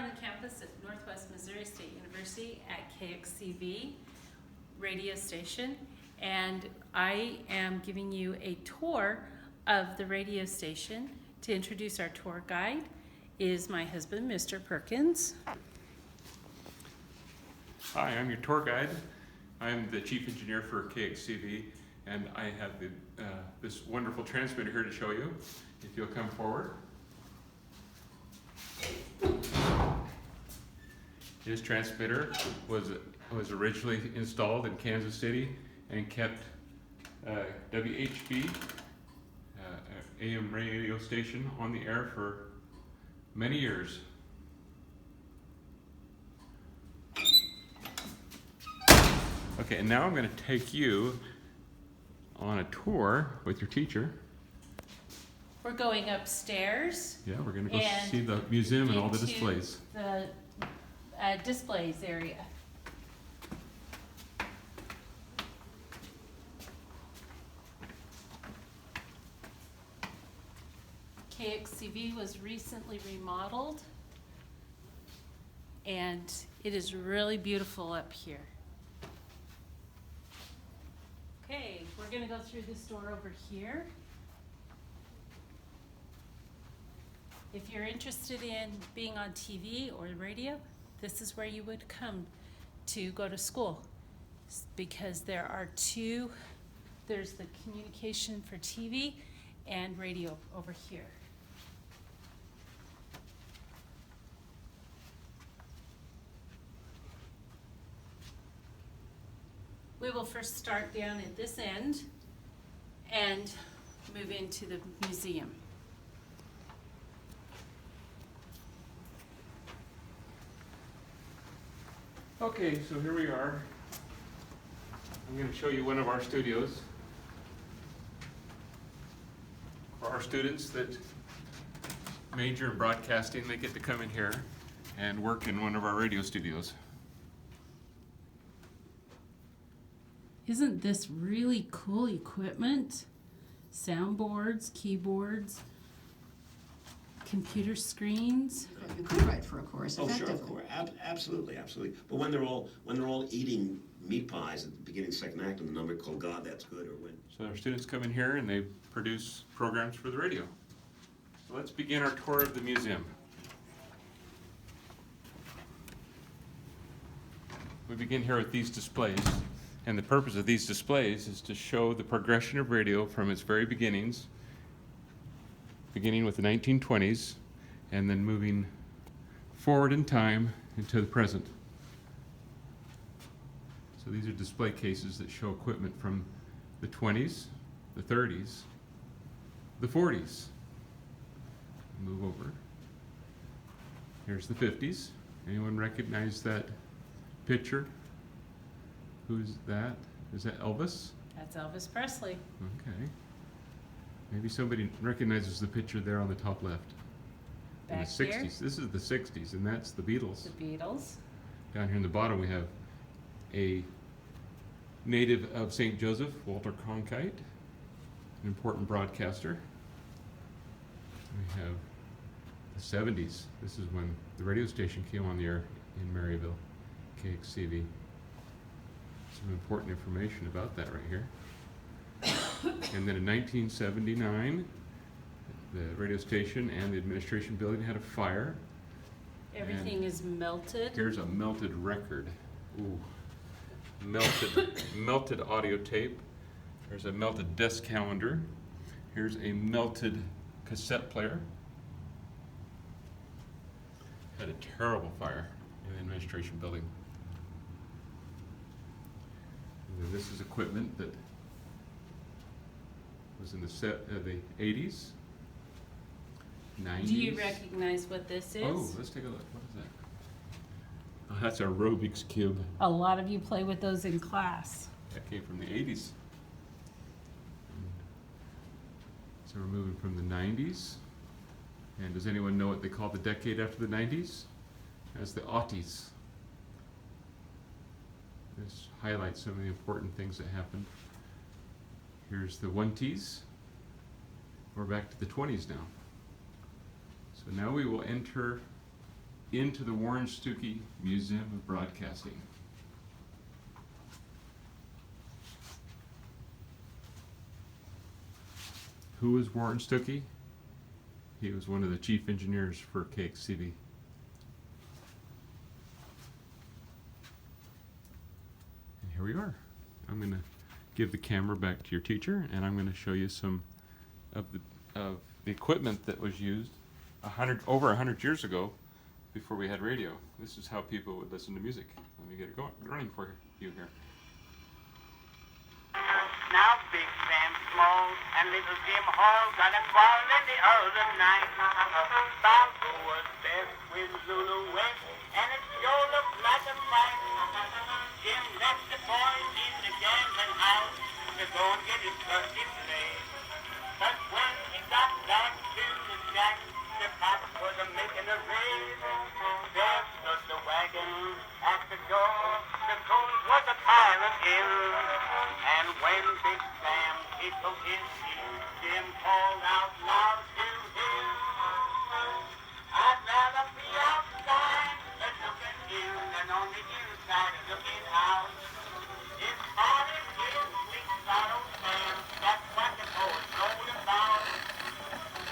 the campus at Northwest Missouri State University at KXCV radio station, and I am giving you a tour of the radio station. To introduce our tour guide is my husband, Mr. Perkins. Hi, I'm your tour guide. I'm the chief engineer for KXCV, and I have this wonderful transmitter here to show you. If you'll come forward. This transmitter was originally installed in Kansas City and kept WHB, AM radio station, on the air for many years. Okay, and now I'm going to take you on a tour with your teacher. We're going upstairs. Yeah, we're going to go see the museum and all the displays. The displays area. KXCV was recently remodeled, and it is really beautiful up here. Okay, we're going to go through this door over here. If you're interested in being on TV or radio, this is where you would come to go to school, because there's the communication for TV and radio over here. We will first start down at this end and move into the museum. Okay, so here we are. I'm going to show you one of our studios. For our students that major in broadcasting, they get to come in here and work in one of our radio studios. Isn't this really cool equipment? Soundboards, keyboards, computer screens. You could write for a course effectively. Oh, sure, of course. Absolutely, absolutely. But when they're all eating meat pies at the beginning of the second act, and the number called God, That's Good, or when. So our students come in here and they produce programs for the radio. So let's begin our tour of the museum. We begin here with these displays. And the purpose of these displays is to show the progression of radio from its very beginnings, beginning with the 1920s, and then moving forward in time into the present. So these are display cases that show equipment from the 20s, the 30s, the 40s. Move over. Here's the 50s. Anyone recognize that picture? Who's that? Is that Elvis? That's Elvis Presley. Okay. Maybe somebody recognizes the picture there on the top left. In the 60s. Here. This is the 60s, and that's the Beatles. The Beatles. Down here in the bottom we have a native of St. Joseph, Walter Cronkite, an important broadcaster. We have the 70s. This is when the radio station came on the air in Maryville, KXCV. Some important information about that right here. And then in 1979, the radio station and the administration building had a fire. Everything is melted. Here's a melted record. Ooh. Melted audio tape. There's a melted desk calendar. Here's a melted cassette player. Had a terrible fire in the administration building. And this is equipment that was in the 80s, 90s. Do you recognize what this is? Oh, let's take a look. What is that? Oh, that's a Rubik's Cube. A lot of you play with those in class. That came from the 80s. So we're moving from the 90s. And does anyone know what they call the decade after the 90s? As the aughties. This highlights some of the important things that happened. Here's the 1Ts. We're back to the 20s now. So now we will enter into the Warren Stuckey Museum of Broadcasting. Who was Warren Stuckey? He was one of the chief engineers for KXCV. And here we are. I'm going to give the camera back to your teacher, and I'm going to show you some of the equipment that was used over 100 years ago before we had radio. This is how people would listen to music. Let me get it going, running for you here. Now Big Sam Small and Little Jim Hall got a quarrel the other night. About who was best with Lulu West, and it sure looked like a fight. Jim left the boys in the gambling house to go and get his trusty blade. But when he got back to the shack, the cops was making a raid. There stood the wagon at the door. The coons was a pirate in. And when Big Sam he took his seat, Jim called out loud to him, I'd rather be outside than looking in than on the inside looking out. His heart is his sweet sorrow Sam, that's what the poet wrote about.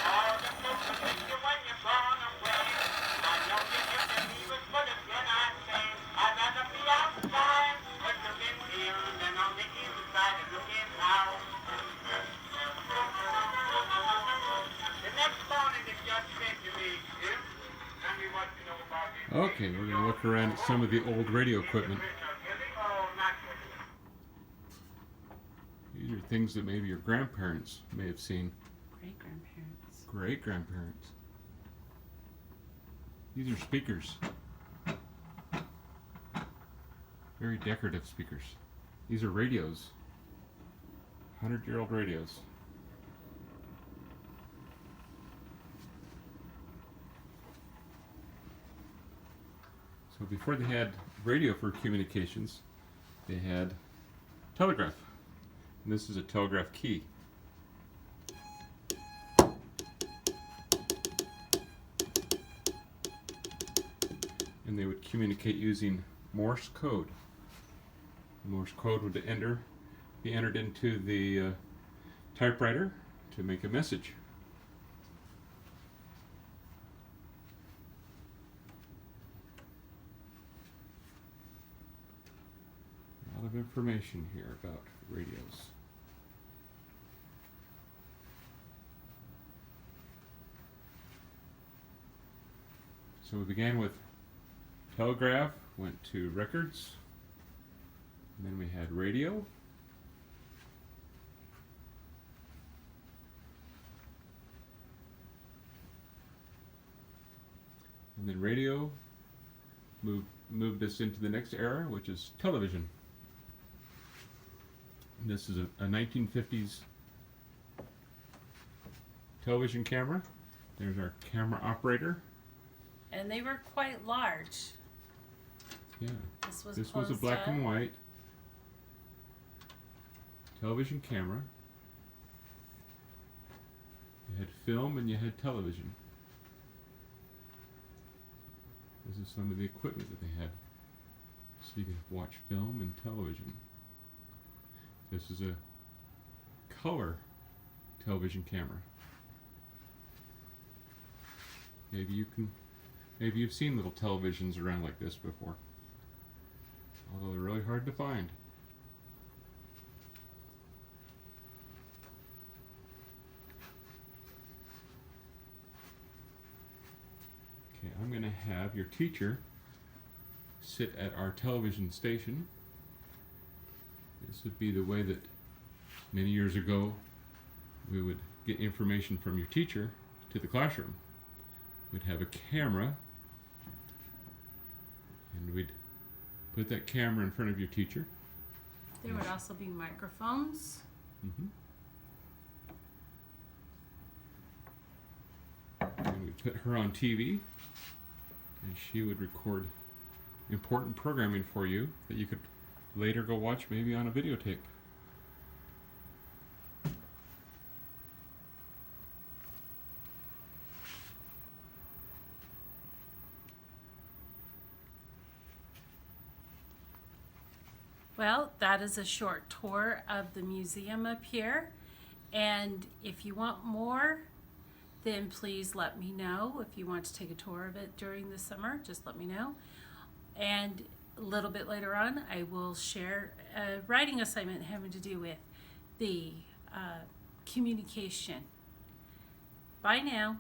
All the folks will miss you when you're gone away. I know you used to leave us, but again I say, I'd rather be outside than looking in than on the inside looking out. The next morning the judge said to me, Jim, tell me what you know about this. Okay, we're going to look around at some of the old radio equipment. Oh, not guilty. These are things that maybe your grandparents may have seen. Great-grandparents. Great-grandparents. These are speakers. Very decorative speakers. These are radios. 100-year-old radios. So before they had radio for communications, they had telegraph. And this is a telegraph key. And they would communicate using Morse code. Morse code would be entered into the typewriter to make a message. A lot of information here about radios. So we began with telegraph, went to records, and then we had radio. And then radio moved us into the next era, which is television. And this is a 1950s television camera. There's our camera operator. And they were quite large. Yeah. This was This closed was a black up. and white television camera. You had film and you had television. This is some of the equipment that they had. So you could watch film and television. This is a color television camera. Maybe you've seen little televisions around like this before. Although they're really hard to find. Okay, I'm going to have your teacher sit at our television station. This would be the way that many years ago we would get information from your teacher to the classroom. We'd have a camera, and we'd put that camera in front of your teacher. There would also be microphones. And we'd put her on TV, and she would record important programming for you that you could later go watch maybe on a videotape. Well, that is a short tour of the museum up here. And if you want more, then please let me know. If you want to take a tour of it during the summer, just let me know. And a little bit later on, I will share a writing assignment having to do with the communication. Bye now.